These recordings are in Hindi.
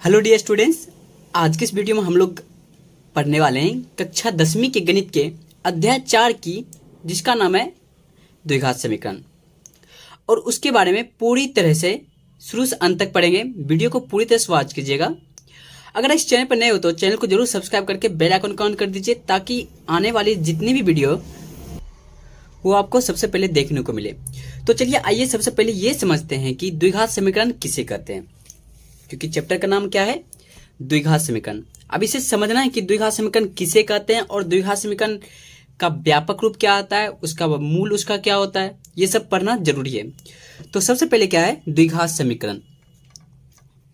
हेलो डियर स्टूडेंट्स, आज के इस वीडियो में हम लोग पढ़ने वाले हैं कक्षा 10वीं के गणित के अध्याय 4 की, जिसका नाम है द्विघात समीकरण। और उसके बारे में पूरी तरह से शुरू से अंत तक पढ़ेंगे। वीडियो को पूरी तरह से वॉच कीजिएगा। अगर इस चैनल पर नए हो तो चैनल को जरूर सब्सक्राइब करके बेल आइकन को ऑन कर दीजिए, ताकि आने वाली जितनी भी वीडियो वो आपको सबसे पहले देखने को मिले। तो चलिए आइए सबसे पहले ये समझते हैं कि द्विघात समीकरण किसे कहते हैं, क्योंकि चैप्टर का नाम क्या है, द्विघात समीकरण। अब इसे समझना है कि द्विघात समीकरण किसे कहते हैं और द्विघात समीकरण का व्यापक रूप क्या आता है, उसका मूल उसका क्या होता है, ये सब पढ़ना जरूरी है। तो सबसे पहले क्या है द्विघात समीकरण,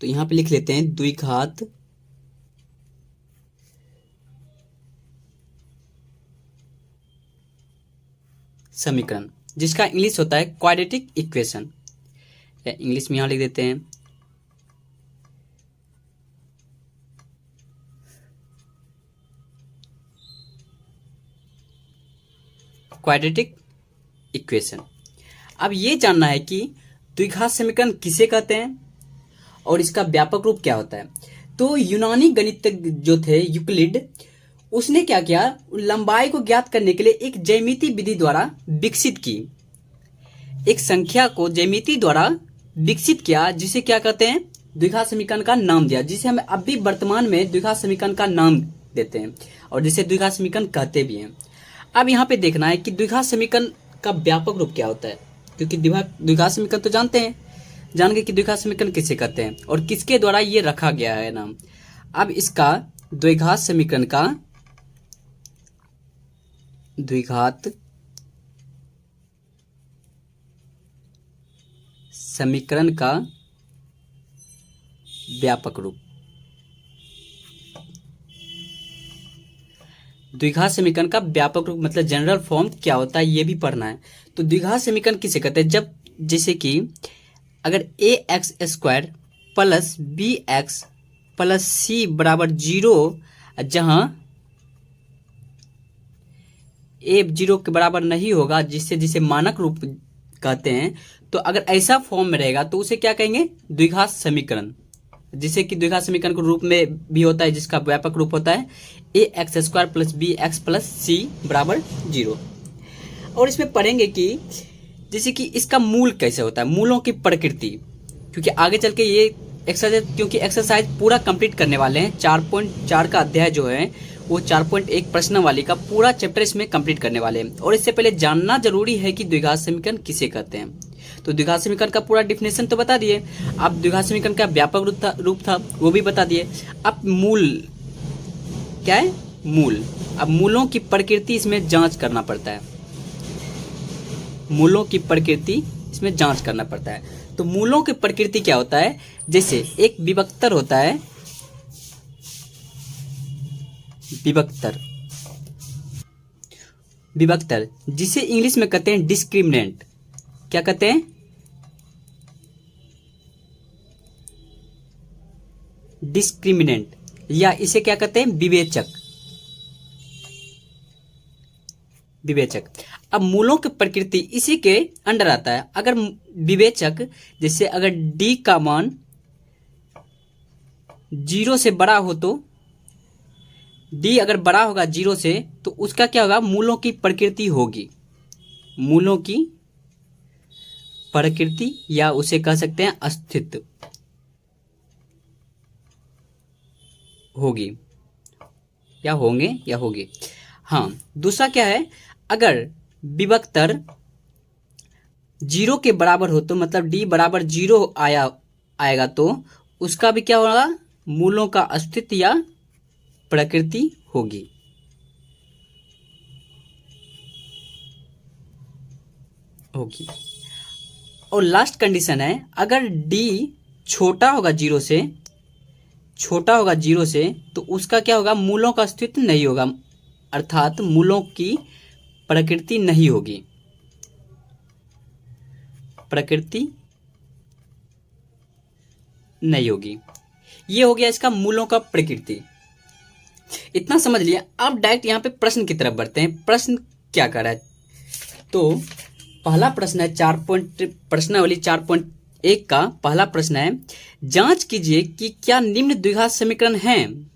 तो यहां पे लिख लेते हैं द्विघात समीकरण, जिसका इंग्लिश होता है क्वाड्रेटिक इक्वेशन, या इंग्लिश में यहां लिख देते हैं क्वाड्रेटिक इक्वेशन। अब ये जानना है कि द्विघात समीकरण किसे कहते हैं और इसका व्यापक रूप क्या होता है। तो यूनानी गणितज्ञ जो थे यूक्लिड, उसने क्या किया, लंबाई को ज्ञात करने के लिए एक ज्यामिति विधि द्वारा विकसित की, एक संख्या को ज्यामिति द्वारा विकसित किया, जिसे क्या कहते हैं द्विघात समीकरण का नाम दिया, जिसे हम अभी वर्तमान में द्विघात समीकरण का नाम देते हैं और जिसे द्विघात समीकरण कहते भी हैं। अब यहाँ पे देखना है कि द्विघात समीकरण का व्यापक रूप क्या होता है, क्योंकि द्विघात समीकरण तो जानते हैं, जान गए कि द्विघात समीकरण किसे कहते हैं और किसके द्वारा ये रखा गया है नाम। अब इसका द्विघात समीकरण का व्यापक रूप, द्विघात समीकरण का व्यापक रूप मतलब जनरल फॉर्म क्या होता है, ये भी पढ़ना है। तो द्विघात समीकरण किसे कहते हैं, जब जैसे कि अगर ax² plus bx plus c बराबर 0, जहां a 0 के बराबर नहीं होगा, जिसे मानक रूप कहते हैं, तो अगर ऐसा फॉर्म में रहेगा तो उसे क्या कहेंगे द्विघात समीकरण, जिसे कि द्विघात समीकरण के रूप में भी होता है, जिसका व्यापक रूप होता है ax² plus bx plus c बराबर 0। और इसमें पढ़ेंगे कि जैसे कि इसका मूल कैसे होता है, मूलों की प्रकृति, क्योंकि आगे चल के ये एक्सरसाइज पूरा कंप्लीट करने वाले हैं। 4.4 का अध्याय जो है वो 4.1 प्रश्नावली का पूरा चैप्टर इसमें कंप्लीट करने वाले हैं। और इससे पहले जानना जरूरी है कि द्विघात समीकरण किसे कहते हैं। तो द्विघात समीकरण का पूरा डिफिनेशन तो बता दिए, अब द्विघात समीकरण का व्यापक रूप था वो भी बता दिए। अब मूल क्या है, मूल। अब मूलों की प्रकृति इसमें जांच करना पड़ता है, मूलों की प्रकृति इसमें जांच करना पड़ता है। तो मूलों की प्रकृति क्या होता है, जैसे एक विभक्तर होता है, विभक्तर जिसे इंग्लिश में कहते हैं डिस्क्रिमिनेंट। क्या कहते हैं, डिस्क्रिमिनेंट, या इसे क्या कहते हैं विवेचक। अब मूलों की प्रकृति इसी के अंडर आता है। अगर विवेचक, जैसे अगर d का मान 0 से बड़ा हो, तो d अगर बड़ा होगा 0 से, तो उसका क्या होगा, मूलों की प्रकृति होगी, मूलों की प्रकृति, या उसे कह सकते हैं अस्तित्व होगी, या होंगे या होगी। हाँ, दूसरा क्या है, अगर विभक्तर 0 के बराबर हो, तो मतलब d बराबर 0 आएगा, तो उसका भी क्या होगा, मूलों का अस्तित्व या प्रकृति होगी। और लास्ट कंडीशन है, अगर d छोटा होगा 0 से, तो उसका क्या होगा, मूलों का अस्तित्व नहीं होगा, अर्थात मूलों की प्रकृति नहीं होगी, ये हो गया इसका मूलों का प्रकृति। इतना समझ लिया। अब डायरेक्ट यहाँ पे प्रश्न की तरफ बढ़ते हैं। प्रश्न क्या कर रहा है, तो पहला प्रश्न है प्रश्नावली 1 का पहला प्रश्न है, जांच कीजिए कि क्या निम्न द्विघात समीकरण हैं।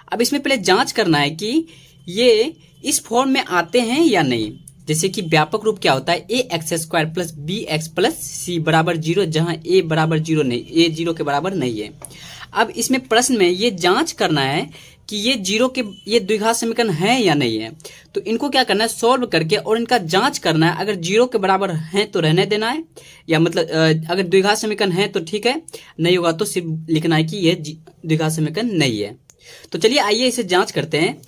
अब इसमें पहले जांच करना है कि ये इस फॉर्म में आते हैं या नहीं। जैसे कि व्यापक रूप क्या होता है, A X square plus B X plus C बराबर 0, जहां ए बराबर 0 नहीं, ए 0 के बराबर नहीं है। अब इसमें प्रश्न में ये जांच करना है कि ये द्विघात समीकरण है या नहीं है। तो इनको क्या करना है, सॉल्व करके और इनका जांच करना है। अगर 0 के बराबर है तो रहने देना है, या मतलब अगर द्विघात समीकरण है तो ठीक है, नहीं होगा तो सिर्फ लिखना है कि ये द्विघात समीकरण नहीं है। तो चलिए आइए इसे जांच करते हैं।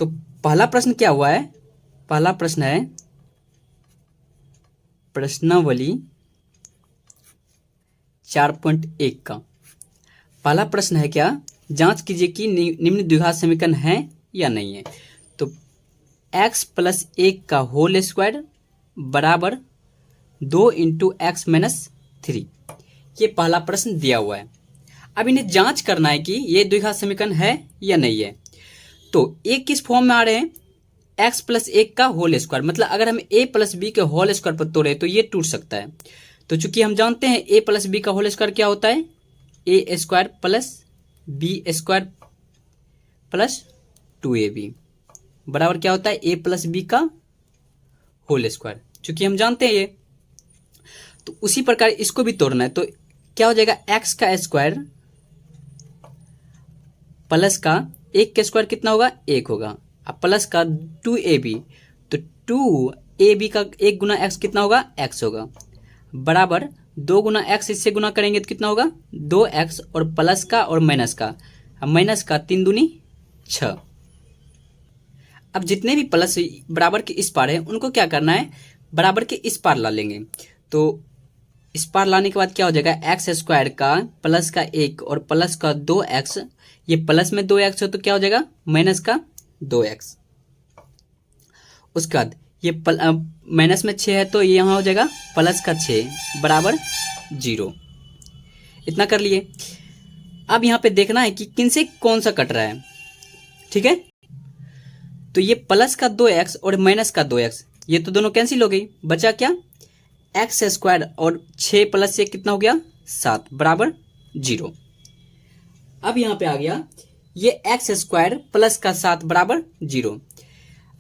तो पहला प्रश्न क्या हुआ है, पहला प्रश्न है प्रश्नावली 4.1 का पहला प्रश्न है क्या, जांच कीजिए कि निम्न द्विघात समीकरण है या नहीं है। तो x प्लस 1 का होल स्क्वायर बराबर 2 इंटू एक्स माइनस 3, ये पहला प्रश्न दिया हुआ है। अब इन्हें जांच करना है कि ये द्विघात समीकरण है या नहीं है। तो ए किस फॉर्म में आ रहे हैं, x प्लस 1 का होल स्क्वायर, मतलब अगर हम a प्लस बी के होल स्क्वायर पर तोड़े तो ये टूट सकता है। तो चूंकि हम जानते हैं a प्लस बी का होल स्क्वायर क्या होता है, a square plus B square plus 2ab बराबर क्या होता है, a प्लस बी का होल स्क्वायर। चूंकि हम जानते हैं ये, तो उसी प्रकार इसको भी तोड़ना है। तो क्या हो जाएगा, x का स्क्वायर प्लस का 1 का स्क्वायर कितना होगा, 1 होगा, अब प्लस का 2ab, तो 2ab का 1 गुना एक्स कितना होगा, x होगा, बराबर 2 गुना एक्स, इससे गुना करेंगे तो कितना होगा 2x, और प्लस का और माइनस का, माइनस का 3 दूनी 6। अब जितने भी प्लस बराबर के इस पार है उनको क्या करना है, बराबर के इस पार ला लेंगे। तो इस पार लाने के बाद क्या हो जाएगा, एक्स स्क्वायर का प्लस का 1 और प्लस का 2x, ये प्लस में 2x हो तो क्या हो जाएगा माइनस का 2x। उसके बाद ये माइनस में 6 है तो ये यहाँ हो जाएगा प्लस का 6 बराबर 0। इतना कर लिए। अब यहाँ पे देखना है कि किन से कौन सा कट रहा है, ठीक है। तो ये प्लस का 2x और माइनस का 2x, ये तो दोनों कैंसिल हो गई, बचा क्या, एक्स स्क्वायर और 6 प्लस 1 कितना हो गया 7 बराबर 0। अब यहाँ पे आ गया ये एक्स स्क्वायर प्लस का 7 बराबर 0।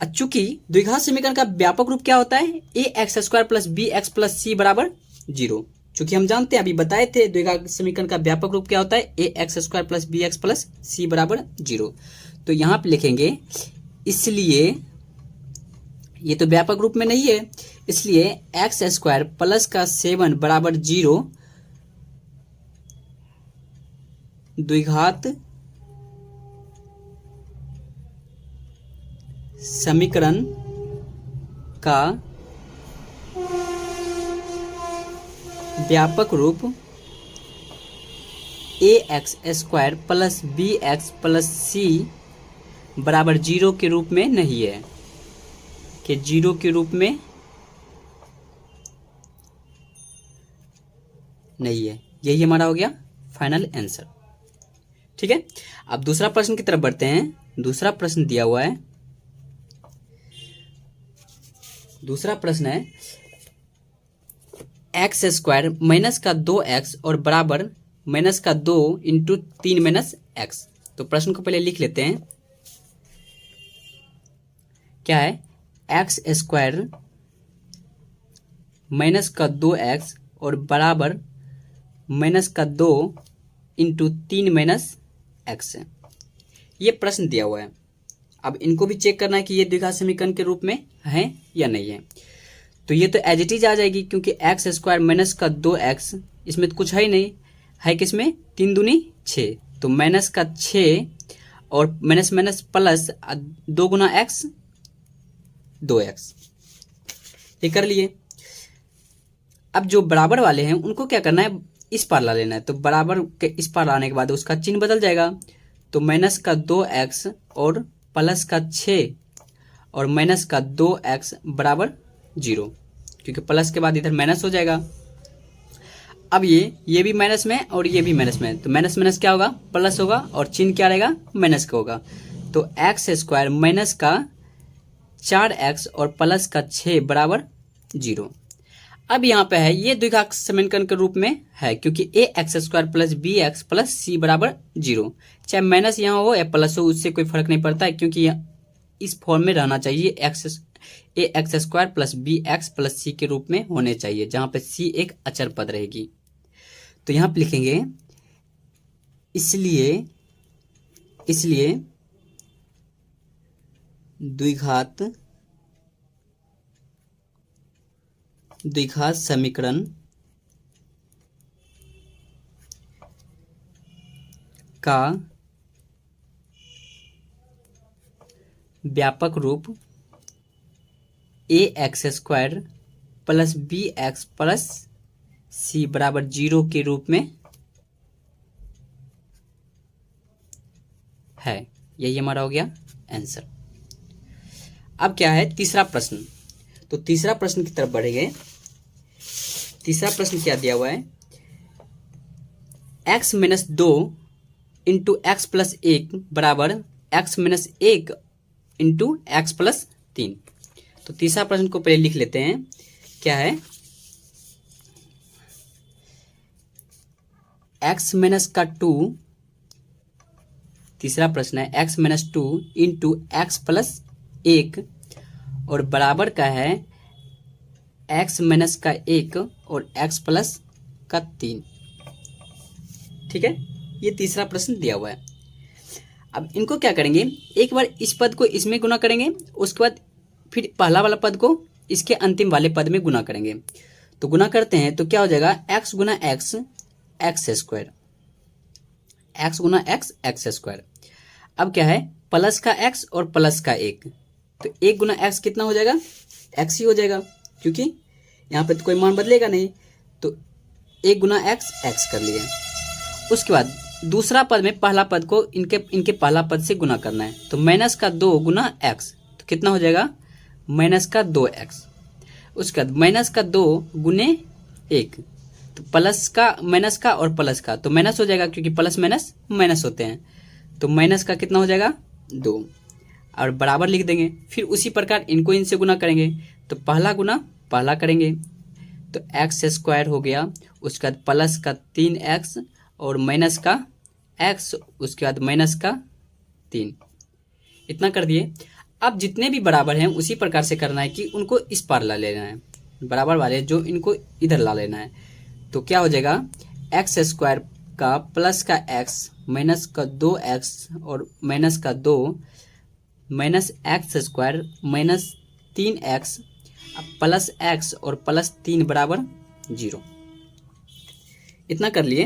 चूंकि द्विघात समीकरण का व्यापक रूप क्या होता है, A X square plus B X plus C बराबर 0। चूंकि हम जानते हैं, अभी बताए थे द्विघात समीकरण का व्यापक रूप क्या होता है, A X square plus B X plus C बराबर 0। तो यहाँ पे लिखेंगे, इसलिए ये तो व्यापक रूप में नहीं है, इसलिए एक्स स्क्वायर प्लस का 7 बराबर 0 द्विघात समीकरण का व्यापक रूप A X square plus B X plus C बराबर 0 के रूप में नहीं है, कि 0 के रूप में नहीं है। यही हमारा हो गया फाइनल आंसर, ठीक है। अब दूसरा प्रश्न की तरफ बढ़ते हैं। दूसरा प्रश्न दिया हुआ है, दूसरा प्रश्न है एक्स स्क्वायर माइनस का 2x और बराबर माइनस का 2 इंटू 3 माइनस एक्स। तो प्रश्न को पहले लिख लेते हैं, क्या है, एक्स स्क्वायर माइनस का 2x और बराबर माइनस का 2 इंटू 3 माइनस एक्स है। ये प्रश्न दिया हुआ है। अब इनको भी चेक करना है कि ये द्विघात समीकरण के रूप में है या नहीं है। तो ये तो एज इट इज आ जाएगी, क्योंकि एक्स स्क्वायर माइनस का 2x, इसमें तो कुछ है ही नहीं, है किसमें 3 दूनी 6, तो माइनस का 6 और माइनस माइनस प्लस 2 गुना एक्स 2x, ये कर लिए। अब जो बराबर वाले हैं उनको क्या करना है, इस पार ला लेना है। तो बराबर के इस पार लाने के बाद उसका चिन्ह बदल जाएगा। तो माइनस का 2x और प्लस का 6 और माइनस का 2x बराबर 0, क्योंकि प्लस के बाद इधर माइनस हो जाएगा। अब ये भी माइनस में और ये भी माइनस में, तो माइनस माइनस क्या होगा, प्लस होगा, और चिन्ह क्या रहेगा, माइनस का होगा। तो एक्स स्क्वायर माइनस का 4x और प्लस का 6 बराबर 0। अब यहाँ पे है ये द्विघात समीकरण के रूप में है, क्योंकि A X square plus B X plus C बराबर 0, चाहे माइनस यहाँ हो या प्लस हो उससे कोई फर्क नहीं पड़ता है, क्योंकि इस फॉर्म में रहना चाहिए। A X square plus B X plus C के रूप में होने चाहिए, जहां पे सी एक अचर पद रहेगी। तो यहां पे लिखेंगे इसलिए द्विघात समीकरण का व्यापक रूप A X square plus B X plus C बराबर 0 के रूप में है। यही हमारा हो गया आंसर। अब क्या है तीसरा प्रश्न, तो तीसरा प्रश्न की तरफ बढ़ेंगे। तीसरा प्रश्न क्या दिया हुआ है, x minus 2 into x plus 1 बराबर x minus 1 into x plus 3। तो तीसरा प्रश्न को पहले लिख लेते हैं। क्या है, x माइनस का 2, तीसरा प्रश्न है x minus 2 into x plus 1 और बराबर का है x माइनस का 1 और x प्लस का 3। ठीक है, ये तीसरा प्रश्न दिया हुआ है। अब इनको क्या करेंगे, एक बार इस पद को इसमें गुना करेंगे, उसके बाद फिर पहला वाला पद को इसके अंतिम वाले पद में गुना करेंगे। तो गुना करते हैं तो क्या हो जाएगा, x गुना एक्स एक्स स्क्वायर, एक्स गुना एक्स एक्स स्क्वायर। अब क्या है, प्लस का x और प्लस का 1, तो 1 गुना एक्स कितना हो जाएगा, x ही हो जाएगा, क्योंकि यहाँ पे तो कोई मान बदलेगा नहीं। तो 1 गुना एक्स एक्स कर लिए। उसके बाद दूसरा पद में पहला पद को इनके पहला पद से गुना करना है। तो माइनस का 2 गुना एक्स, तो कितना हो जाएगा, माइनस का 2x। उसके बाद माइनस का 2 गुने 1, तो प्लस का माइनस का और प्लस का, तो माइनस हो जाएगा, क्योंकि प्लस माइनस माइनस होते हैं। तो माइनस का कितना हो जाएगा 2 और बराबर लिख देंगे। फिर उसी प्रकार इनको इनसे गुना करेंगे, तो पहला गुना पहला करेंगे तो एक्स स्क्वायर हो गया। उसके बाद प्लस का 3x और माइनस का x, उसके बाद माइनस का 3, इतना कर दिए। अब जितने भी बराबर हैं उसी प्रकार से करना है कि उनको इस पार ला लेना है, बराबर वाले जो इनको इधर ला लेना है। तो क्या हो जाएगा, एक्स स्क्वायर का प्लस का x माइनस का 2x और माइनस का 2 minus x square minus 3x plus x और प्लस 3 बराबर 0। इतना कर लिए।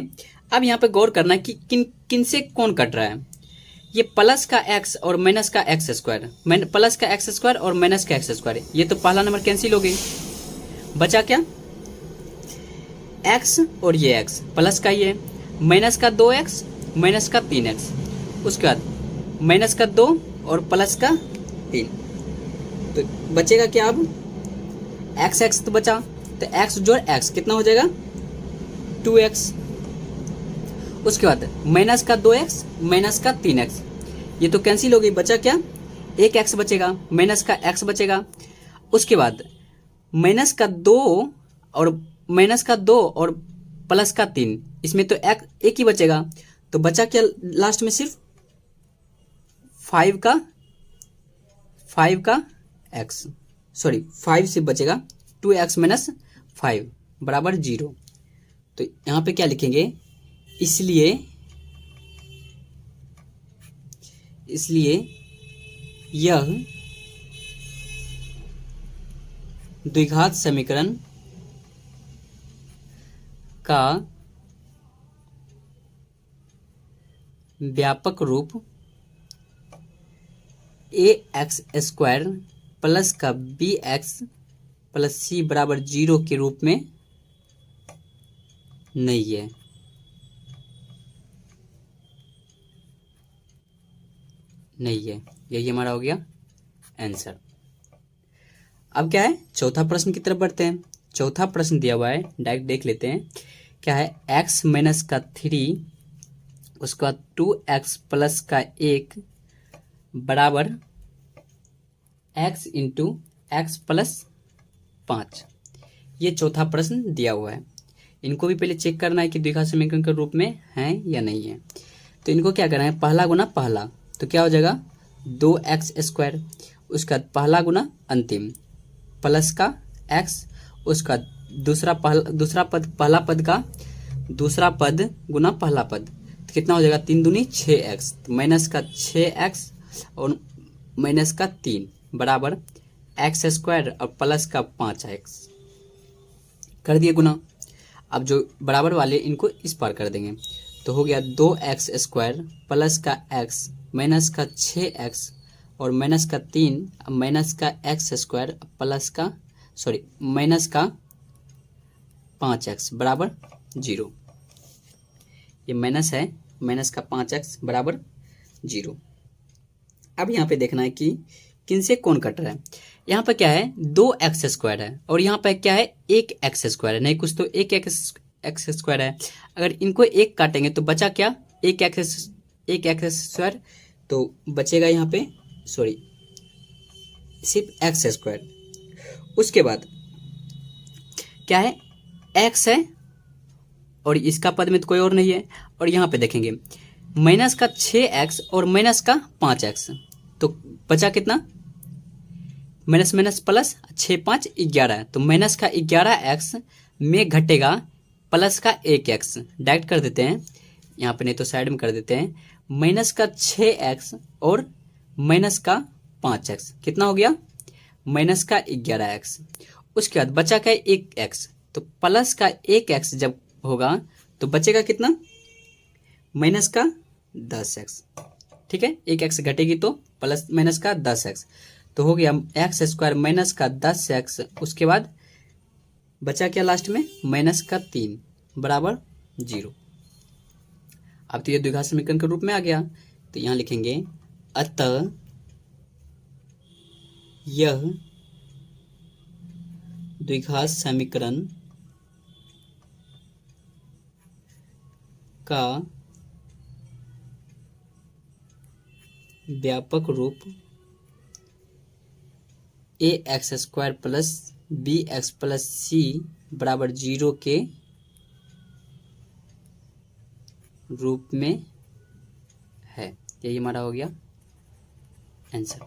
अब यहाँ पे गौर करना है कि किन से कौन कट रहा है। ये प्लस का x और माइनस का एक्स स्क्वायर, प्लस का एक्स स्क्वायर और माइनस का एक्स स्क्वायर, ये तो पहला नंबर कैंसिल हो गई। बचा क्या, x और ये x, प्लस का ये माइनस का 2x माइनस का 3x, उसके बाद माइनस का 2 और प्लस का 3। तो बचेगा क्या, अब x तो बचा, तो x जोड़ x कितना हो जाएगा 2x। उसके बाद माइनस का 2x माइनस का 3x, ये तो कैंसिल हो गई। बचा क्या, एक x बचेगा, माइनस का x बचेगा। उसके बाद माइनस का 2 और प्लस का 3, इसमें तो एक ही बचेगा। तो बचा क्या लास्ट में, सिर्फ 5 का x, सॉरी 5 से बचेगा 2x माइनस 5 बराबर 0। तो यहाँ पे क्या लिखेंगे, इसलिए यह द्विघात समीकरण का व्यापक रूप ए एक्स स्क्वायर प्लस का बी एक्स प्लस सी बराबर 0 के रूप में नहीं है। यही हमारा हो गया आंसर। अब क्या है, चौथा प्रश्न की तरफ बढ़ते हैं। चौथा प्रश्न दिया हुआ है, डायरेक्ट देख लेते हैं। क्या है, x माइनस का 3 उसका 2x प्लस का 1 बराबर x इंटू एक्स प्लस 5। ये चौथा प्रश्न दिया हुआ है। इनको भी पहले चेक करना है कि द्विघात समीकरण के रूप में है या नहीं है। तो इनको क्या करना है, पहला गुना पहला, तो क्या हो जाएगा 2x², उसका पहला गुना अंतिम प्लस का x, उसका दूसरा पद पहला पद का दूसरा पद गुना पहला पद, तो कितना हो जाएगा 3 दूनी 6x, तो माइनस का 6x और माइनस का 3 बराबर x² और प्लस का 5x कर दिए गुना। अब जो बराबर वाले इनको इस पार कर देंगे, तो हो गया 2x² प्लस का x माइनस का 6x और माइनस का 3 माइनस का x² प्लस का माइनस का 5x बराबर 0। ये माइनस है, माइनस का 5x बराबर 0। अब यहाँ पे देखना है कि किनसे कौन कट रहा है। यहाँ पे क्या है 2x² है और यहाँ पे क्या है 1x² है, नहीं कुछ तो 1x² है। अगर इनको एक काटेंगे तो बचा क्या 1x², तो बचेगा यहाँ पे सिर्फ x²। उसके बाद क्या है x है और इसका पद में तो कोई और नहीं है। और यहाँ पे देखेंगे माइनस का 6x और माइनस का 5x, तो बचा कितना माइनस माइनस प्लस 6 5 11, तो माइनस का 11x में घटेगा प्लस का 1x, डायरेक्ट कर देते हैं यहाँ पे, नहीं तो साइड में कर देते हैं। माइनस का 6x और माइनस का 5x कितना हो गया माइनस का 11x। उसके बाद बचा क्या 1x, तो प्लस का 1x जब होगा तो बचेगा कितना माइनस का 10x। ठीक है, 1x घटेगी तो प्लस माइनस का 10x, तो हो गया x² माइनस का 10x। उसके बाद बचा क्या लास्ट में माइनस का 3 बराबर 0। अब तो ये द्विघात समीकरण के रूप में आ गया, तो यहाँ लिखेंगे अतः यह द्विघात समीकरण का व्यापक रूप ax² plus bx plus c बराबर 0 के रूप में है। यही हमारा हो गया आंसर।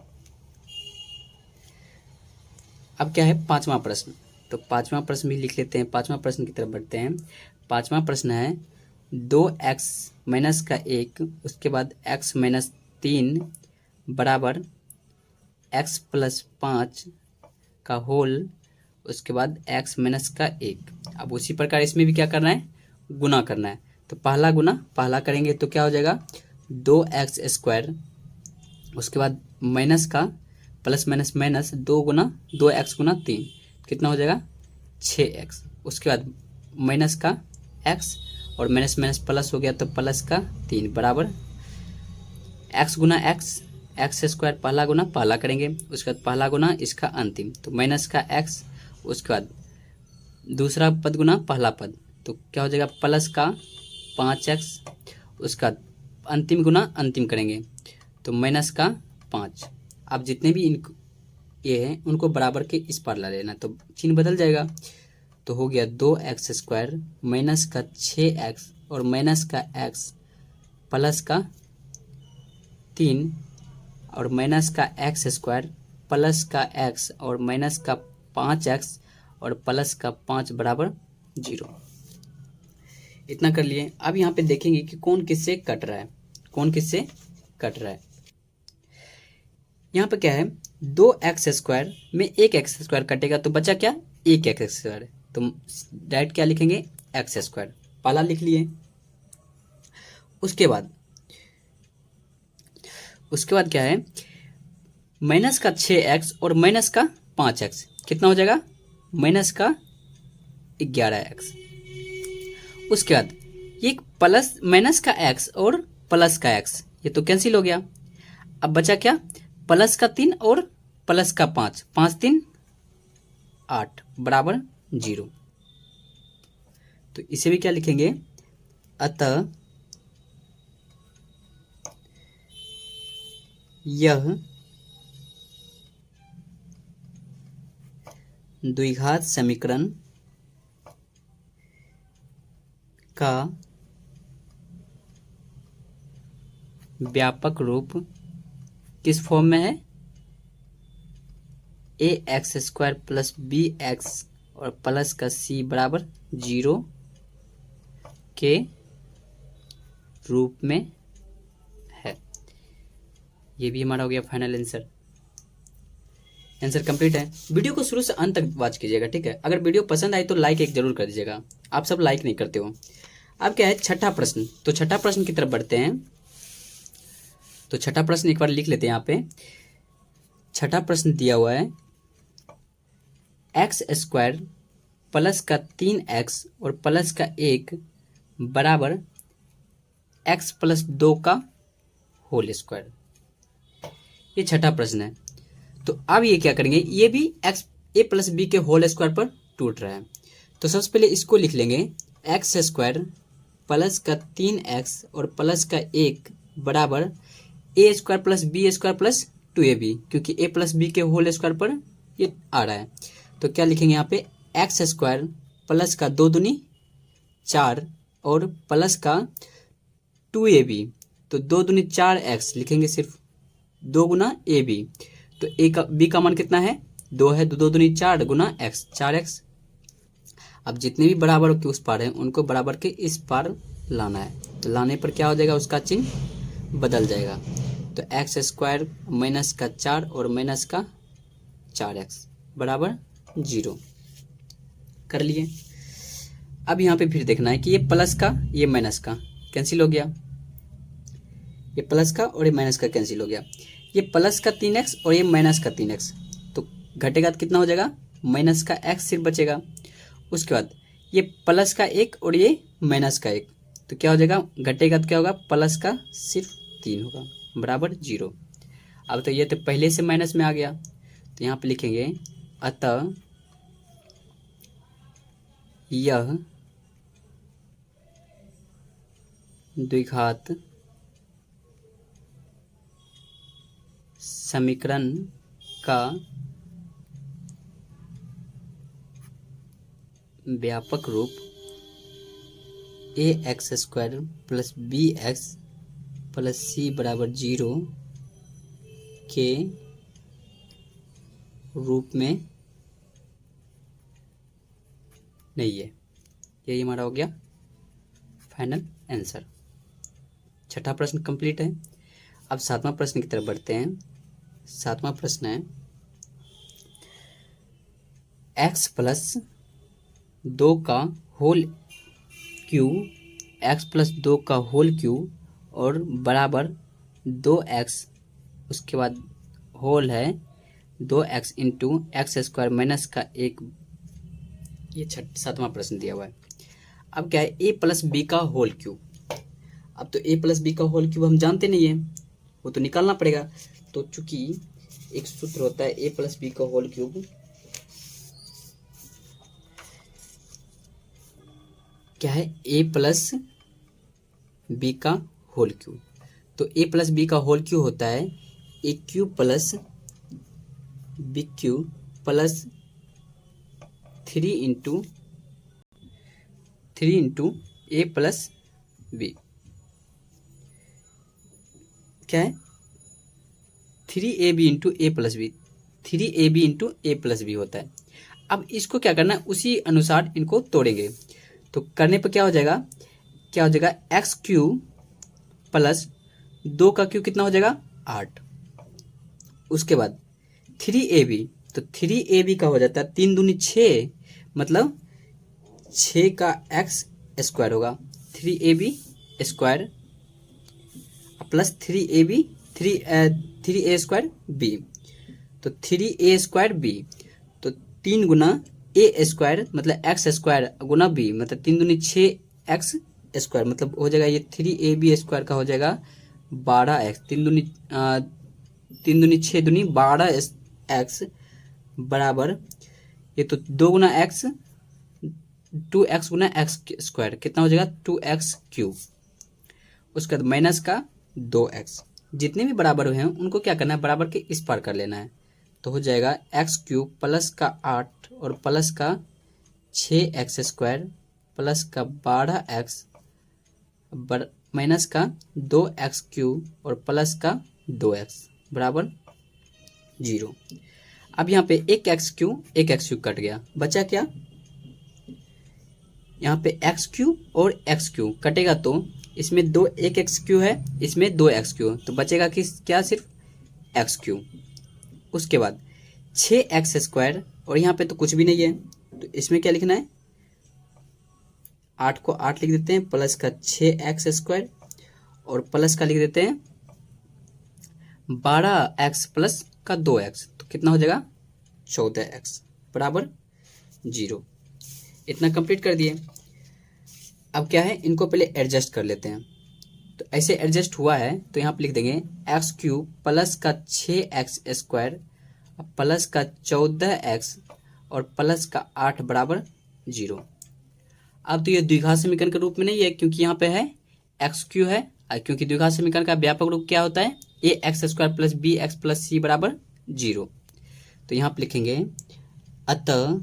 अब क्या है पांचवा प्रश्न, तो पांचवा प्रश्न भी लिख लेते हैं। पांचवा प्रश्न की तरफ बढ़ते हैं। पांचवा प्रश्न है 2x माइनस का 1, उसके बाद x माइनस 3 बराबर x प्लस 5 का होल, उसके बाद x माइनस का 1। अब उसी प्रकार इसमें भी क्या करना है गुना करना है, तो पहला गुना पहला करेंगे तो क्या हो जाएगा 2x², उसके बाद माइनस का प्लस माइनस माइनस 2x गुना 3 कितना हो जाएगा 6x। उसके बाद माइनस का x और माइनस माइनस प्लस हो गया तो प्लस का 3 बराबर x गुना x² पहला गुना पहला करेंगे, उसके बाद पहला गुना इसका अंतिम, तो माइनस का x, उसके बाद दूसरा पद गुना पहला पद, तो क्या हो जाएगा प्लस का 5x, उसका अंतिम गुना अंतिम करेंगे तो माइनस का 5। अब जितने भी इनको ये हैं उनको बराबर के इस पार ला लेना, तो चिन्ह बदल जाएगा, तो हो गया 2x² माइनस का 6x और माइनस का x प्लस का 3 और माइनस का x² प्लस का x और माइनस का 5x और प्लस का 5 बराबर 0। इतना कर लिए। अब यहाँ पे देखेंगे कि कौन किससे कट रहा है, कौन किससे कट रहा है। यहाँ पे क्या है 2x² में 1x² कटेगा तो बचा क्या 1x², तो डायरेक्ट क्या लिखेंगे x², पहला लिख लिए। उसके बाद क्या है माइनस का 6x और माइनस का 5x कितना हो जाएगा माइनस का 11x। उसके बाद ये प्लस माइनस का x और प्लस का x ये तो कैंसिल हो गया। अब बचा क्या प्लस का 3 और प्लस का 5, 5 3 8 बराबर 0। तो इसे भी क्या लिखेंगे अतः यह द्विघात समीकरण का व्यापक रूप किस फॉर्म में है? A X square plus B X और प्लस का सी बराबर 0 के रूप में है। ये भी हमारा हो गया फाइनल आंसर। आंसर कंप्लीट है। वीडियो को शुरू से अंत तक वॉच कीजिएगा, ठीक है। अगर वीडियो पसंद आई तो लाइक एक जरूर कर दीजिएगा, आप सब लाइक नहीं करते हो। अब क्या है छठा प्रश्न, तो छठा प्रश्न की तरफ बढ़ते हैं। तो छठा प्रश्न एक बार लिख लेते हैं यहाँ पे। छठा प्रश्न दिया हुआ है एक्स स्क्वायर प्लस का 3x और प्लस का 1 बराबर x प्लस 2 का होल स्क्वायर। ये छठा प्रश्न है। तो अब ये क्या करेंगे, ये भी एक्स ए प्लस बी के होल स्क्वायर पर टूट रहा है। तो सबसे पहले इसको लिख लेंगे एक्स स्क्वायर प्लस का 3x और प्लस का 1 बराबर A square plus B square plus 2ab, क्योंकि ए प्लस बी के होल स्क्वायर पर ये आ रहा है। तो क्या लिखेंगे यहाँ पे एक्स स्क्वायर प्लस का 2 दूनी 4 और प्लस का 2ab, तो 2 दूनी 4x लिखेंगे, सिर्फ 2 गुना ए बी। तो ए का बी का मान कितना है 2 है, 2 दूनी 4 गुना x 4x। अब जितने भी बराबर के उस पार हैं उनको बराबर के इस पार लाना है। तो लाने पर क्या हो जाएगा, उसका चिन्ह बदल जाएगा। तो एक्स स्क्वायर माइनस का 4 और माइनस का 4x बराबर 0 कर लिए। अब यहाँ पे फिर देखना है कि ये प्लस का ये माइनस का कैंसिल हो गया, ये प्लस का और ये माइनस का कैंसिल हो गया। ये प्लस का 3x और ये माइनस का 3x, तो घटेगा तो कितना हो जाएगा, माइनस का x सिर्फ बचेगा। उसके बाद ये प्लस का 1 और ये माइनस का 1, तो क्या हो जाएगा, घटेगा तो क्या होगा, प्लस का सिर्फ 3 होगा बराबर 0। अब तो ये तो पहले से माइनस में आ गया, तो यहाँ पे लिखेंगे अतः यह द्विघात समीकरण का व्यापक रूप A X square plus B X plus C बराबर 0 के रूप में नहीं है। यही हमारा हो गया फाइनल आंसर। छठा प्रश्न कंप्लीट है। अब सातवां प्रश्न की तरफ बढ़ते हैं। सातवां प्रश्न है x प्लस 2 का होल क्यू, एक्स प्लस 2 का होल क्यू और बराबर 2x, उसके बाद होल है 2x into x square minus का 1। ये सातवां प्रश्न दिया हुआ है। अब क्या है a प्लस बी का होल क्यूब। अब तो a प्लस बी का होल क्यूब हम जानते नहीं है, वो तो निकालना पड़ेगा। तो चूंकि एक सूत्र होता है a प्लस बी का होल क्यूब, क्या है a प्लस बी का होल क्यूब। तो a प्लस बी का होल क्यूब होता है a cube plus B cube plus 3 into A plus B. क्या है 3ab into A plus B, 3ab into A plus B होता है। अब इसको क्या करना है, उसी अनुसार इनको तोड़ेंगे। तो करने पर क्या हो जाएगा, एक्स क्यूब प्लस 2 का क्यूब कितना हो जाएगा 8। उसके बाद 3ab, तो 3ab का हो जाता है 3 दूनी 6, मतलब 6 का एक्स स्क्वायर होगा 3ab square plus 3ab 3a square B, तो 3a स्क्वायर बी, तो 3 गुना ए स्क्वायर मतलब एक्स स्क्वायर गुना बी, मतलब 3 दूनी 6 एक्स स्क्वायर, मतलब हो जाएगा ये 3ab स्क्वायर का हो जाएगा 12x, 3 दूनी 6 दूनी 12x बराबर ये तो 2 गुना एक्स 2x गुना एक्स स्क्वायर कितना हो जाएगा 2x क्यूब। उसके बाद माइनस का 2x, जितने भी बराबर हैं उनको क्या करना है, बराबर के इस पार कर लेना है। तो हो जाएगा एक्स क्यूब प्लस का 8 और प्लस का 6x स्क्वायर प्लस का 12x माइनस का 2x³ और प्लस का 2x बराबर 0। अब यहाँ पे एक x³ कट गया, बचा क्या, यहाँ पे x³ और x³ कटेगा तो इसमें एक x³ है, इसमें 2x³ तो बचेगा क्या, सिर्फ x³। उसके बाद 6x² और यहाँ पे तो कुछ भी नहीं है तो इसमें क्या लिखना है, 8 को 8 लिख देते हैं, प्लस का 6x² और प्लस का लिख देते हैं 12x प्लस का 2x तो कितना हो जाएगा 14x बराबर 0। इतना कंप्लीट कर दिए। अब क्या है, इनको पहले एडजस्ट कर लेते हैं। तो ऐसे एडजस्ट हुआ है तो यहाँ पे लिख देंगे x³ प्लस का 6x² प्लस का 14x और प्लस का 8 बराबर 0। अब तो ये द्विघात समीकरण के रूप में नहीं है क्योंकि यहाँ पे है x³ है, क्योंकि द्विघात समीकरण का व्यापक रूप क्या होता है, ax² plus bx plus c बराबर 0। तो यहाँ पे लिखेंगे अतः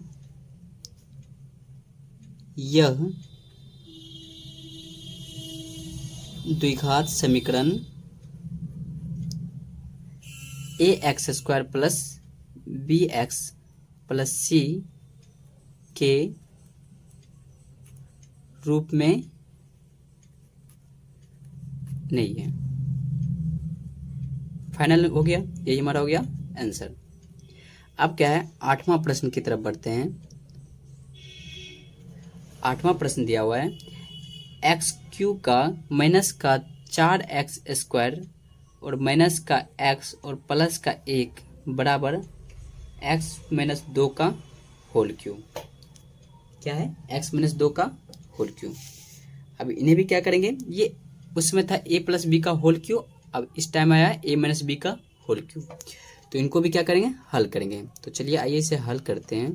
यह द्विघात समीकरण ax² plus bx plus c के रूप में नहीं है। फाइनल हो गया, यही हमारा हो गया आंसर। अब क्या है, 8वां प्रश्न की तरफ बढ़ते हैं। 8वां प्रश्न दिया हुआ है x³ का माइनस का 4x² और माइनस का x और प्लस का 1 बराबर x माइनस 2 का होल क्यूब। क्या है, x माइनस 2 का होल क्यूब। अब इन्हें भी क्या करेंगे, ये उसमें था a प्लस बी का होल क्यूब, अब इस टाइम आया a माइनस बी का होल क्यूब। तो इनको भी क्या करेंगे, हल करेंगे। तो चलिए आइए इसे हल करते हैं।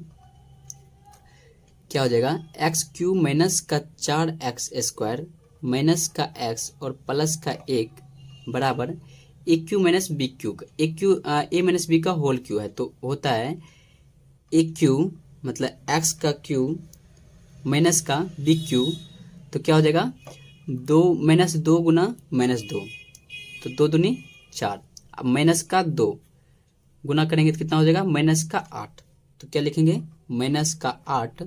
क्या हो जाएगा, x³ माइनस का 4x² माइनस का x और प्लस का 1 बराबर a³ minus b³ a minus B का होल क्यूब है तो होता है a³ मतलब x का क्यूब माइनस का b³ तो क्या हो जाएगा 2 माइनस 2 गुना माइनस 2 तो 2 दूनी 4। अब माइनस का 2 गुना करेंगे तो कितना हो जाएगा माइनस का 8 तो क्या लिखेंगे माइनस का 8।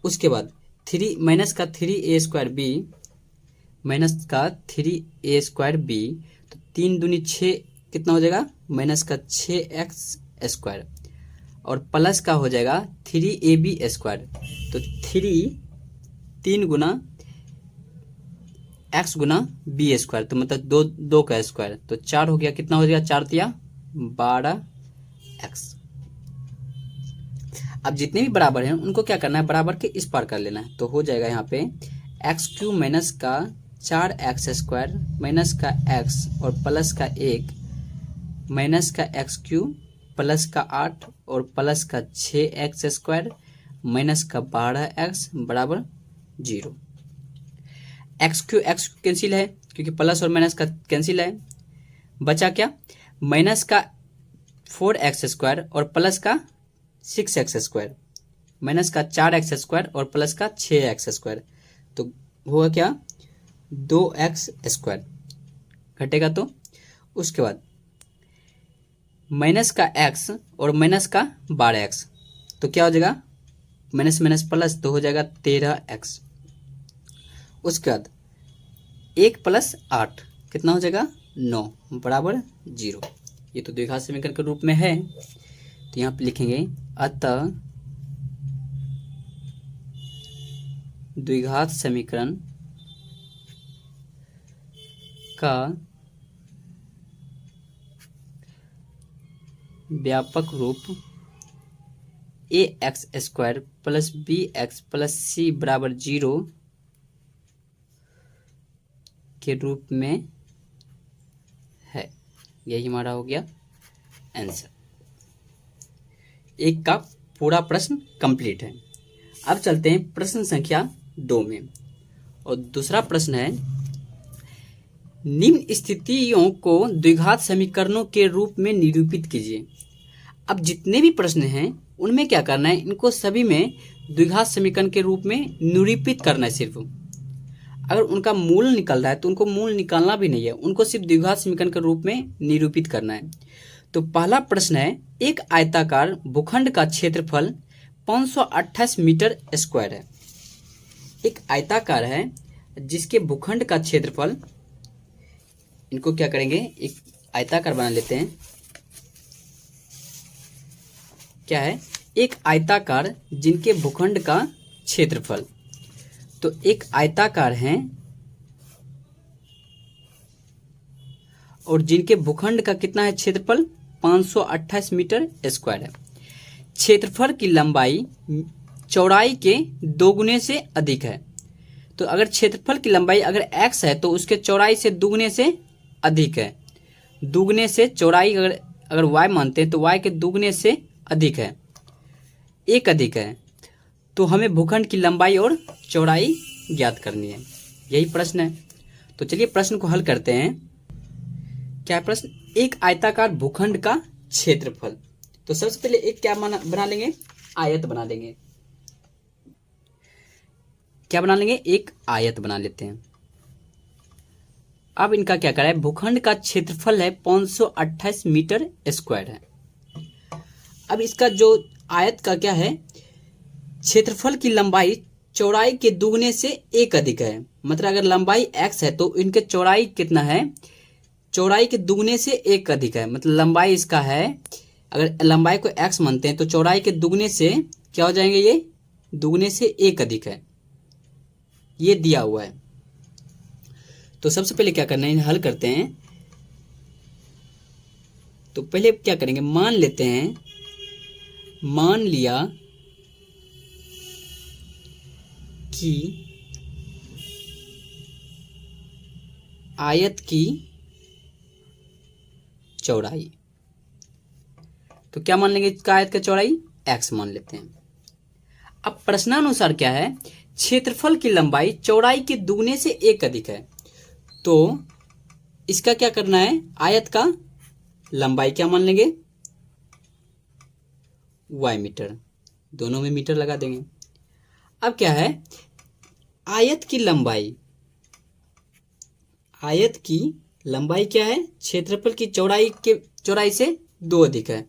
उसके बाद 3 माइनस का 3a² b माइनस का 3a² b तो 3 दूनी 6 कितना हो जाएगा माइनस का 6x² और प्लस का हो जाएगा 3ab² तो 3 गुना x गुना b² तो मतलब 2 का स्क्वायर तो 4 हो गया, कितना हो जाएगा 4 तिया 12x। अब जितने भी बराबर हैं उनको क्या करना है, बराबर के इस पार कर लेना है। तो हो जाएगा यहाँ पे x³ माइनस का 4x² माइनस का x और प्लस का 1 माइनस का x³ प्लस का 8 और प्लस का 6x² माइनस का 12x बराबर 0। x³ x कैंसिल है क्योंकि प्लस और माइनस का कैंसिल है, बचा क्या माइनस का 4x² और प्लस का 6x² माइनस का 4x² और प्लस का 6x² तो होगा क्या 2x² घटेगा। तो उसके बाद माइनस का x और माइनस का 12x तो क्या हो जाएगा माइनस माइनस प्लस तो हो जाएगा 13x। उसके बाद 1 प्लस 8 कितना हो जाएगा 9 बराबर 0। ये तो द्विघात समीकरण के रूप में है तो यहाँ पे लिखेंगे अतः द्विघात समीकरण का व्यापक रूप ax² plus bx plus c बराबर 0 के रूप में है। यही हमारा हो गया आंसर। एक का पूरा प्रश्न कंप्लीट है। अब चलते हैं प्रश्न संख्या 2 में और दूसरा प्रश्न है निम्न स्थितियों को द्विघात समीकरणों के रूप में निरूपित कीजिए। अब जितने भी प्रश्न हैं उनमें क्या करना है, इनको सभी में द्विघात समीकरण के रूप में निरूपित करना है। सिर्फ अगर उनका मूल निकल रहा है तो उनको मूल निकालना भी नहीं है, उनको सिर्फ द्विघात समीकरण के रूप में निरूपित करना है। तो पहला प्रश्न है, एक आयताकार भूखंड का क्षेत्रफल 528 मीटर स्क्वायर है। एक आयताकार है जिसके भूखंड का क्षेत्रफल, इनको क्या करेंगे, एक आयताकार बना लेते हैं। क्या है, एक आयताकार जिनके भूखंड का क्षेत्रफल, तो एक आयताकार हैं और जिनके भूखंड का कितना है क्षेत्रफल, 528 मीटर स्क्वायर है। क्षेत्रफल की लंबाई चौड़ाई के दोगुने से अधिक है। तो अगर क्षेत्रफल की लंबाई अगर x है तो उसके चौड़ाई से दुगने से अधिक है। दुगने से चौड़ाई अगर y मानते हैं तो y के दुगने से अधिक है, एक अधिक है। तो हमें भूखंड की लंबाई और चौड़ाई ज्ञात करनी है, यही प्रश्न है। तो चलिए प्रश्न को हल करते हैं। क्या है प्रश्न, एक आयताकार भूखंड का क्षेत्रफल। तो सबसे पहले एक क्या बना लेंगे, आयत बना लेंगे। क्या बना लेंगे, एक आयत बना लेते हैं। अब इनका क्या करा है, भूखंड का क्षेत्रफल है 528 मीटर स्क्वायर है। अब इसका जो आयत का क्या है, क्षेत्रफल की लंबाई चौड़ाई के दुगने से एक अधिक है। मतलब अगर लंबाई x है तो इनके चौड़ाई कितना है, चौड़ाई के दुगने से एक अधिक है। मतलब लंबाई इसका है, अगर लंबाई को x मानते हैं तो चौड़ाई के दुगने से क्या हो जाएंगे, ये दुगने से एक अधिक है, ये दिया हुआ है। तो सबसे पहले क्या करना है, हल करते हैं। तो पहले क्या करेंगे, मान लेते हैं, मान लिया कि आयत की चौड़ाई, तो क्या मान लेंगे, इसका आयत का चौड़ाई x मान लेते हैं। अब प्रश्नानुसार क्या है, क्षेत्रफल की लंबाई चौड़ाई के दुगने से एक अधिक है। तो इसका क्या करना है, आयत का लंबाई क्या मान लेंगे, y मीटर, दोनों में मीटर लगा देंगे। अब क्या है, आयत की लंबाई, आयत की लंबाई क्या है, क्षेत्रफल की चौड़ाई से दो अधिक है।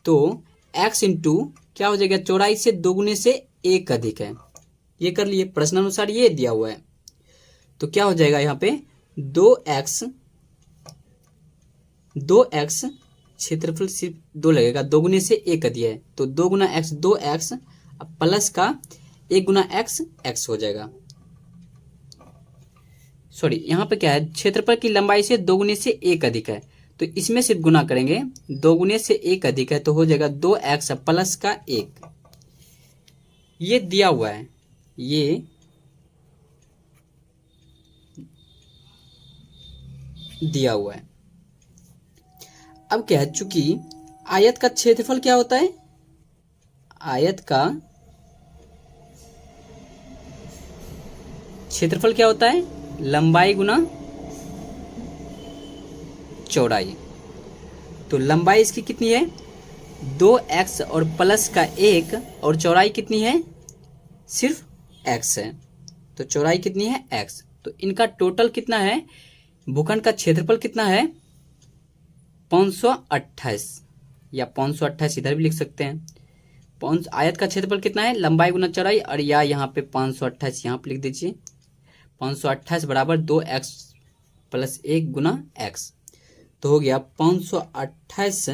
तो x इंटू क्या हो जाएगा, चौड़ाई से दोगुने से एक अधिक है। ये कर लिए, प्रश्नानुसार ये दिया हुआ है। तो क्या हो जाएगा यहाँ पे 2x क्षेत्रफल सिर्फ दो लगेगा, दोगुने से एक अधिक है। तो 2 गुना x 2x, अब प्लस का 1 गुना x हो जाएगा। सॉरी, यहाँ पे क्या है, क्षेत्रफल की लंबाई से दोगुने से एक अधिक है। तो इसमें सिर्फ गुना करेंगे, दोगुने से एक अधिक है तो हो जाएगा 2x प्लस का 1। ये दिया हुआ है, ये दिया हुआ है। अब क्या है, चूंकि आयत का क्षेत्रफल क्या होता है, आयत का क्षेत्रफल क्या होता है, लंबाई गुना चौड़ाई। तो लंबाई इसकी कितनी है, 2x और प्लस का 1, और चौड़ाई कितनी है, सिर्फ x है। तो चौड़ाई कितनी है, x। तो इनका टोटल कितना है, भूखंड का क्षेत्रफल कितना है, 528, या 528 इधर भी लिख सकते हैं। आयत का क्षेत्रफल कितना है, लंबाई गुना चौड़ाई, और या यहाँ पे 528 यहाँ पे लिख दीजिए। 528 बराबर 2x प्लस 1 गुना x। तो हो गया 528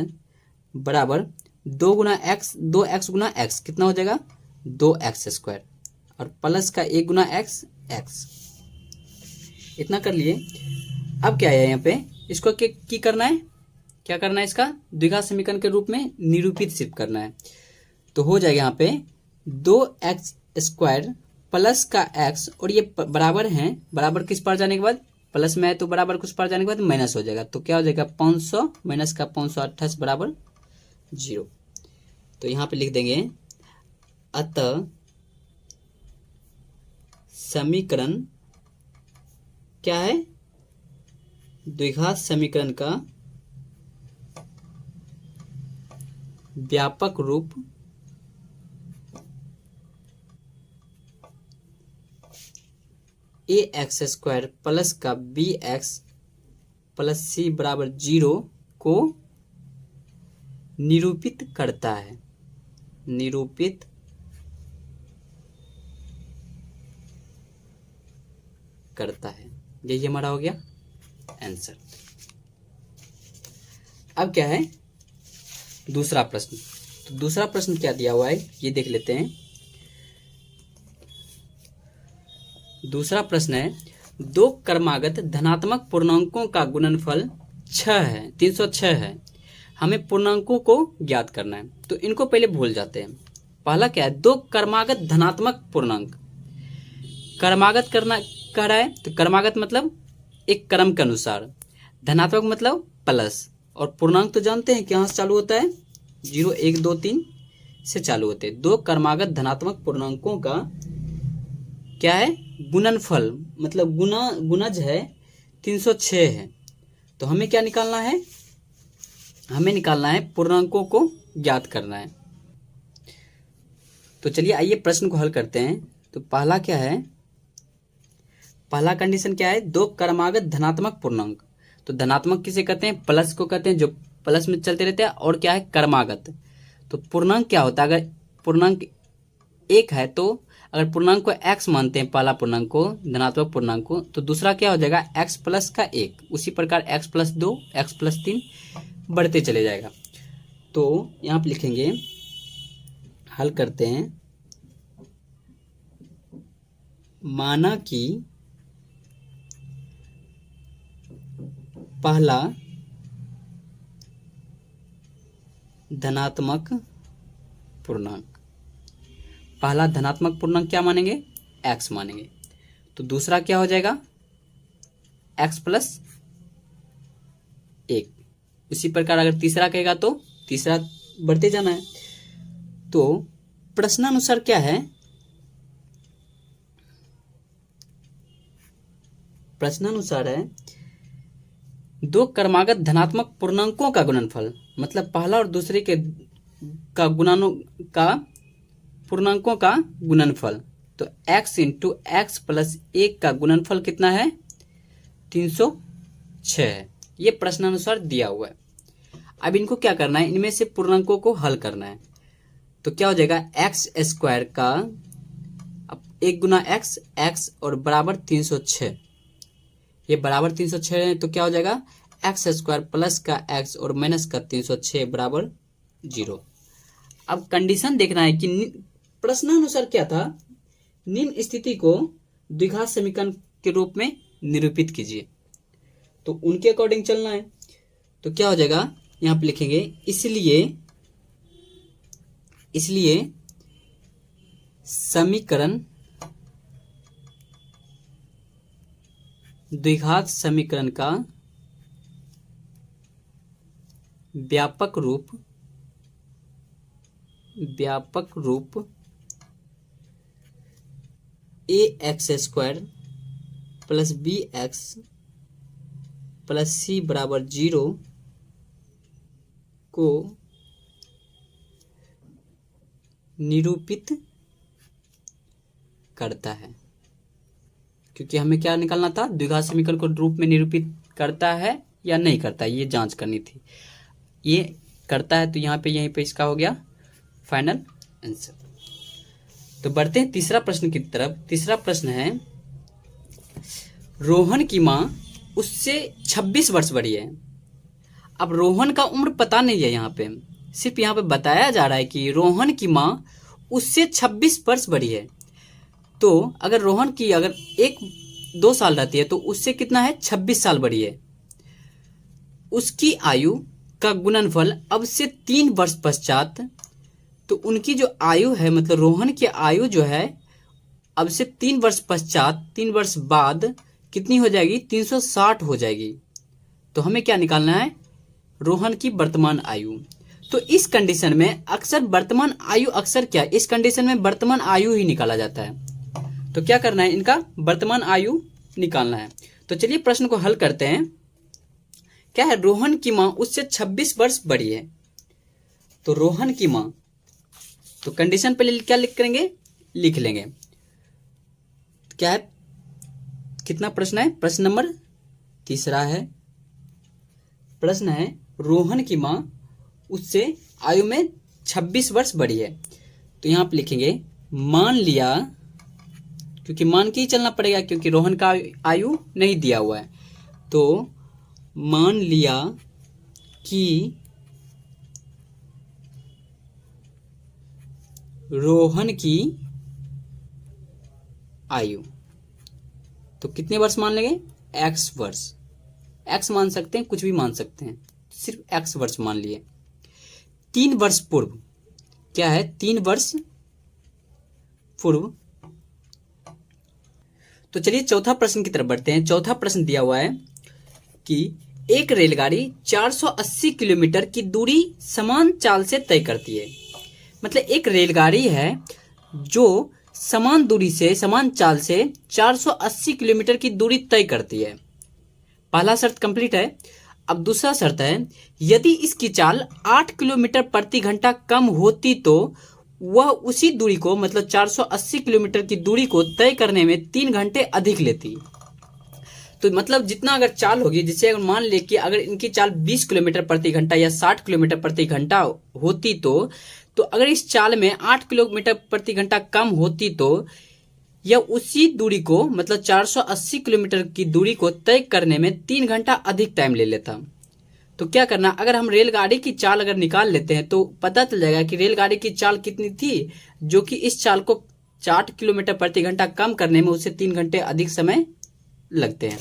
बराबर 2 गुना x, 2x गुना x कितना हो जाएगा, 2x स्क्वायर, और प्लस का 1 गुना x, इतना कर लिए। अब क्या है यहाँ पे, इसको की करना है, क्या करना है, इसका द्विघात समीकरण के रूप में निरूपित सिर्फ करना है। तो हो जाएगा यहाँ पे 2x स्क्वायर प्लस का x, और ये बराबर हैं, बराबर किस पार जाने के बाद, प्लस में है तो बराबर कुछ पार जाने के बाद माइनस हो जाएगा। तो क्या हो जाएगा, 500 माइनस का 528 बराबर 0। तो यहाँ पे लिख देंगे, अतः समीकरण क्या है, द्विघात समीकरण का व्यापक रूप ए एक्स स्क्वायर प्लस का बी एक्स प्लस सी बराबर 0 को निरूपित करता है, निरूपित करता है। यही हमारा हो गया आंसर। अब क्या है दूसरा प्रश्न। तो दूसरा प्रश्न क्या दिया हुआ है ये देख लेते हैं। दूसरा प्रश्न है, दो क्रमागत धनात्मक पूर्णांकों का गुणनफल 6 है, 306 है। हमें पूर्णांकों को ज्ञात करना है। तो इनको पहले भूल जाते हैं। पहला क्या है, दो क्रमागत धनात्मक पूर्णांक। क्रमागत करना कह रहा है तो क्रमागत मतलब एक क्रम के अनुसार, धनात्मक मतलब प्लस, और पूर्णांक तो जानते हैं कि यहाँ से चालू होता है 0 1 2 3 से चालू होते हैं। दो क्रमागत धनात्मक पूर्णांकों का क्या है गुणनफल, मतलब गुणज है 306 है। तो हमें क्या निकालना है, हमें निकालना है पूर्णांकों को ज्ञात करना है। तो चलिए आइए प्रश्न को हल करते हैं। तो पहला क्या है, पहला कंडीशन क्या है, दो क्रमागत धनात्मक पूर्णांक। तो धनात्मक किसे कहते हैं, प्लस को कहते हैं, जो प्लस में चलते रहते हैं। और क्या है क्रमागत। तो पूर्णांक क्या होता है, अगर पूर्णांक एक है तो अगर पूर्णांक को x मानते हैं, पहला पूर्णांक को धनात्मक पूर्णांक को, तो दूसरा क्या हो जाएगा x प्लस का 1। उसी प्रकार x प्लस 2 x प्लस 3 बढ़ते चले जाएगा। तो यहाँ पे लिखेंगे, हल करते हैं। माना कि पहला धनात्मक पूर्णांक, पहला धनात्मक पूर्णांक क्या मानेंगे, x मानेंगे। तो दूसरा क्या हो जाएगा x प्लस 1। उसी प्रकार अगर तीसरा कहेगा तो तीसरा बढ़ते जाना है। तो प्रश्नानुसार क्या है, प्रश्नानुसार है दो क्रमागत धनात्मक पूर्णांकों का गुणनफल, मतलब पहला और दूसरे के का पूर्णांकों का गुणनफल। तो x इंटू एक्स प्लस 1 का गुणनफल कितना है 306 है। ये प्रश्नानुसार दिया हुआ है। अब इनको क्या करना है, इनमें से पूर्णांकों को हल करना है। तो क्या हो जाएगा एक्स स्क्वायर का 1 गुना x और बराबर 306, ये बराबर 306 है। तो क्या हो जाएगा एक्स स्क्वायर प्लस का x और माइनस का 306 बराबर 0। अब कंडीशन देखना है कि प्रश्नानुसार क्या था, निम्न स्थिति को द्विघात समीकरण के रूप में निरूपित कीजिए। तो उनके अकॉर्डिंग चलना है। तो क्या हो जाएगा, यहां पे लिखेंगे इसलिए समीकरण द्विघात समीकरण का व्यापक रूप A X square plus B X plus C बराबर 0 को निरूपित करता है। क्योंकि हमें क्या निकालना था, द्विघात समीकरण को रूप में निरूपित करता है या नहीं करता है, ये जांच करनी थी। ये करता है तो यहाँ पे यहीं पे इसका हो गया फाइनल आंसर। तो बढ़ते हैं तीसरा प्रश्न की तरफ। तीसरा प्रश्न है, रोहन की माँ उससे 26 वर्ष बड़ी है। अब रोहन का उम्र पता नहीं है, यहाँ पे सिर्फ यहाँ पे बताया जा रहा है कि रोहन की माँ उससे 26 वर्ष बड़ी है। तो अगर रोहन की अगर 1-2 साल रहती है तो उससे कितना है 26 साल बड़ी है। उसकी आयु का गुणनफल अब से 3 वर्ष पश्चात, तो उनकी जो आयु है मतलब रोहन की आयु जो है अब से 3 वर्ष पश्चात 3 वर्ष बाद कितनी हो जाएगी 360 हो जाएगी। तो हमें क्या निकालना है, रोहन की वर्तमान आयु। तो इस कंडीशन में अक्सर वर्तमान आयु अक्सर क्या, इस कंडीशन में वर्तमान आयु ही निकाला जाता है। तो क्या करना है, इनका वर्तमान आयु निकालना है। तो चलिए प्रश्न को हल करते हैं। क्या है, रोहन की मां उससे 26 वर्ष बड़ी है। तो रोहन की मां, तो कंडीशन पहले क्या लिख करेंगे, लिख लेंगे। क्या है कितना प्रश्न है? प्रश्न नंबर तीसरा है। प्रश्न है रोहन की माँ उससे आयु में 26 वर्ष बड़ी है। तो यहां पे लिखेंगे मान लिया, क्योंकि मान के ही चलना पड़ेगा क्योंकि रोहन का आयु नहीं दिया हुआ है। तो मान लिया कि रोहन की आयु, तो कितने वर्ष मान लेंगे? x वर्ष। x मान सकते हैं, कुछ भी मान सकते हैं, सिर्फ x वर्ष मान लिए। 3 वर्ष पूर्व, क्या है? 3 वर्ष पूर्व। तो चलिए चौथा प्रश्न की तरफ बढ़ते हैं। चौथा प्रश्न दिया हुआ है कि एक रेलगाड़ी 480 किलोमीटर की दूरी समान चाल से तय करती है। मतलब एक रेलगाड़ी है जो समान दूरी से, समान चाल से 480 किलोमीटर की दूरी तय करती है। पहला शर्त कंप्लीट है। अब दूसरा शर्त है यदि इसकी चाल 8 किलोमीटर प्रति घंटा कम होती तो वह उसी दूरी को, मतलब 480 किलोमीटर की दूरी को तय करने में 3 घंटे अधिक लेती। तो मतलब जितना अगर चाल होगी, जिसे अगर मान ले कि अगर इनकी चाल 20 किलोमीटर प्रति घंटा या 60 किलोमीटर प्रति घंटा होती तो अगर इस चाल में 8 किलोमीटर प्रति घंटा कम होती तो यह उसी दूरी को, मतलब 480 किलोमीटर की दूरी को तय करने में 3 घंटा अधिक टाइम ले लेता। तो क्या करना, अगर हम रेलगाड़ी की चाल अगर निकाल लेते हैं तो पता चल जाएगा कि रेलगाड़ी की चाल कितनी थी, जो कि इस चाल को 60 किलोमीटर प्रति घंटा कम करने में उसे 3 घंटे अधिक समय लगते हैं।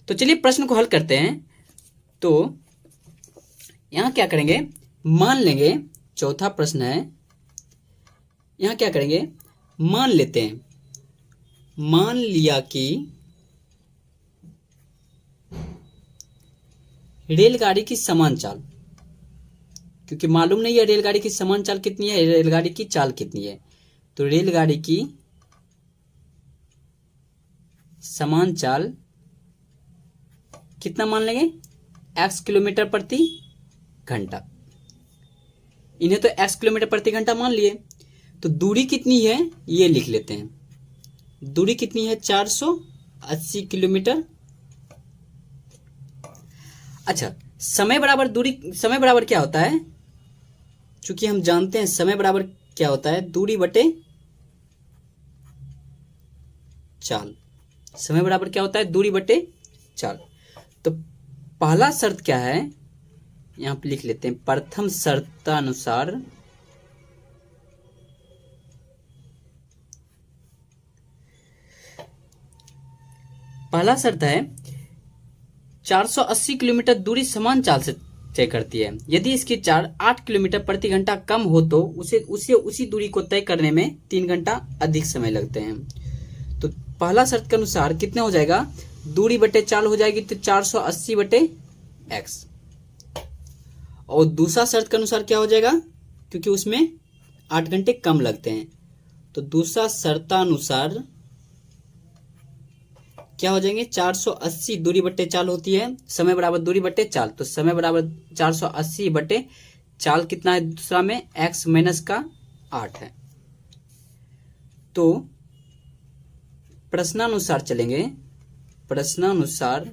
तो चलिए प्रश्न को हल करते हैं। तो यहां क्या करेंगे, मान लेंगे, चौथा प्रश्न है, यहां क्या करेंगे, मान लेते हैं, मान लिया कि रेलगाड़ी की समान चाल, क्योंकि मालूम नहीं है रेलगाड़ी की समान चाल कितनी है, रेलगाड़ी की चाल कितनी है। तो रेलगाड़ी की समान चाल कितना मान लेंगे? x किलोमीटर प्रति घंटा। इन्हें तो x किलोमीटर प्रति घंटा मान लिए। तो दूरी कितनी है ये लिख लेते हैं। दूरी कितनी है? 480 किलोमीटर। अच्छा, समय बराबर दूरी, समय बराबर क्या होता है? चूंकि हम जानते हैं समय बराबर क्या होता है, दूरी बटे चाल। समय बराबर क्या होता है? दूरी बटे चाल। तो पहला शर्त क्या है, यहां पे लिख लेते हैं, प्रथम शर्तानुसार पहला शर्त है 480 किलोमीटर दूरी समान चाल से तय करती है। यदि इसकी चाल 8 किलोमीटर प्रति घंटा कम हो तो उसी दूरी को तय करने में 3 घंटा अधिक समय लगते हैं। तो पहला शर्त के अनुसार कितना हो जाएगा? दूरी बटे चाल हो जाएगी तो 480 बटे x। और दूसरा शर्त के अनुसार क्या हो जाएगा, क्योंकि उसमें 8 घंटे कम लगते हैं, तो दूसरा शर्तानुसार क्या हो जाएंगे? 480 दूरी बट्टे चाल होती है, समय बराबर दूरी बट्टे चाल। तो समय बराबर 480 बट्टे चाल कितना है दूसरा में? x माइनस का 8 है। तो प्रश्नानुसार चलेंगे, प्रश्नानुसार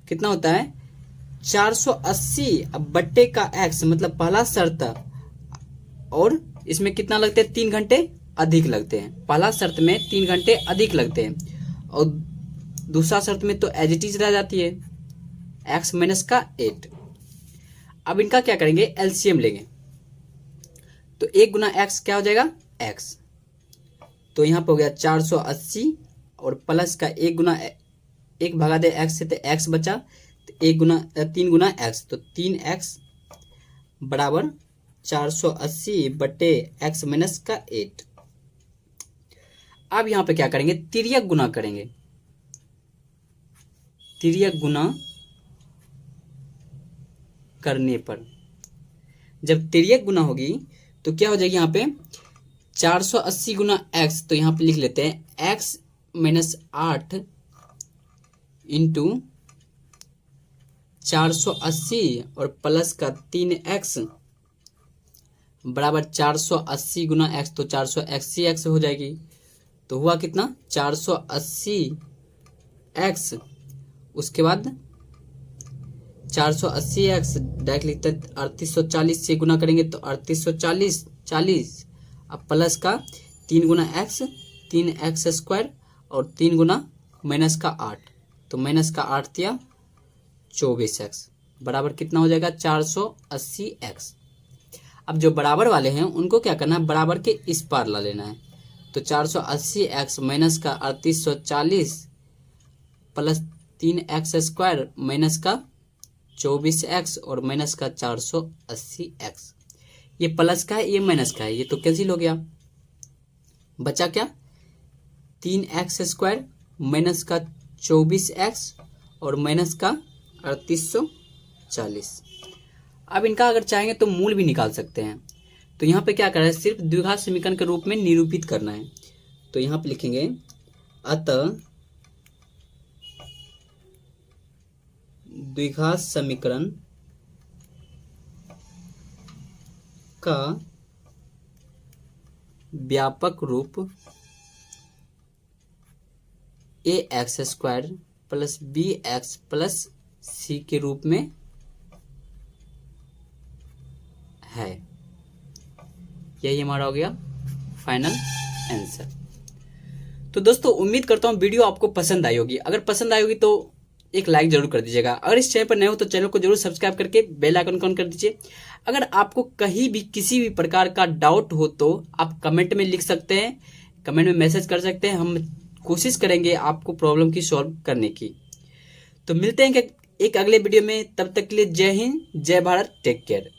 कितना होता है? 480 बट्टे का x, मतलब पहला शर्त, और इसमें कितना लगते हैं? 3 घंटे अधिक लगते हैं। पहला शर्त में 3 घंटे अधिक लगते हैं और दूसरा शर्त में तो एज इट इज रह जाती है, x माइनस का 8। अब इनका क्या करेंगे? एलसीएम लेंगे। तो 1 गुना x क्या हो जाएगा? x। तो यहां पर हो गया 480 और प्लस का 1 गुना 1 भगा दे x से तो x बचा, तो 3 गुना x, तो 3x बराबर 480 बटे x माइनस का 8। अब यहां पे क्या करेंगे? तिर्यक गुना करेंगे। तिर्यक गुना करने पर, जब तिर्यक गुना होगी तो क्या हो जाएगी? यहां पे 480 गुना x, तो यहां पे लिख लेते हैं x माइनस 8 इंटू 480 और प्लस का 3x बराबर 480 गुना x, तो 480x हो जाएगी। तो हुआ कितना? 480 एक्स, उसके बाद 480x डायरेक्ट लिखते हैं 3840 से गुना करेंगे तो 3840 40, अब प्लस का 3 गुना एक्स, 3x स्क्वायर और 3 गुना माइनस का 8, तो माइनस का 8 दिया 24x बराबर कितना हो जाएगा 480x। अब जो बराबर वाले हैं उनको क्या करना है, बराबर के इस पार ला लेना है, तो 480x माइनस का 3840 प्लस 3x स्क्वायर माइनस का 24x और माइनस का 480x। ये प्लस का है, ये माइनस का है, ये तो कैंसिल हो गया, बचा क्या 3x स्क्वायर माइनस का 24x और माइनस का 3840। अब इनका अगर चाहेंगे तो मूल भी निकाल सकते हैं, तो यहाँ पे क्या करना है, सिर्फ द्विघात समीकरण के रूप में निरूपित करना है। तो यहाँ पे लिखेंगे अतः द्विघात समीकरण का व्यापक रूप ax square plus bx plus c के रूप में है। यही हमारा हो गया फाइनल आंसर। तो दोस्तों उम्मीद करता हूँ वीडियो आपको पसंद आई होगी। अगर पसंद आई होगी तो एक लाइक जरूर कर दीजिएगा। अगर इस चैनल पर नए हो तो चैनल को जरूर सब्सक्राइब करके बेल आइकन ऑन कर दीजिए। अगर आपको कहीं भी किसी भी प्रकार का डाउट हो तो आप कमेंट में लिख सकते हैं, कमेंट में मैसेज कर सकते हैं, हम कोशिश करेंगे आपको प्रॉब्लम की सॉल्व करने की। तो मिलते हैं एक अगले वीडियो में, तब तक के लिए जय हिंद, जय भारत, टेक केयर।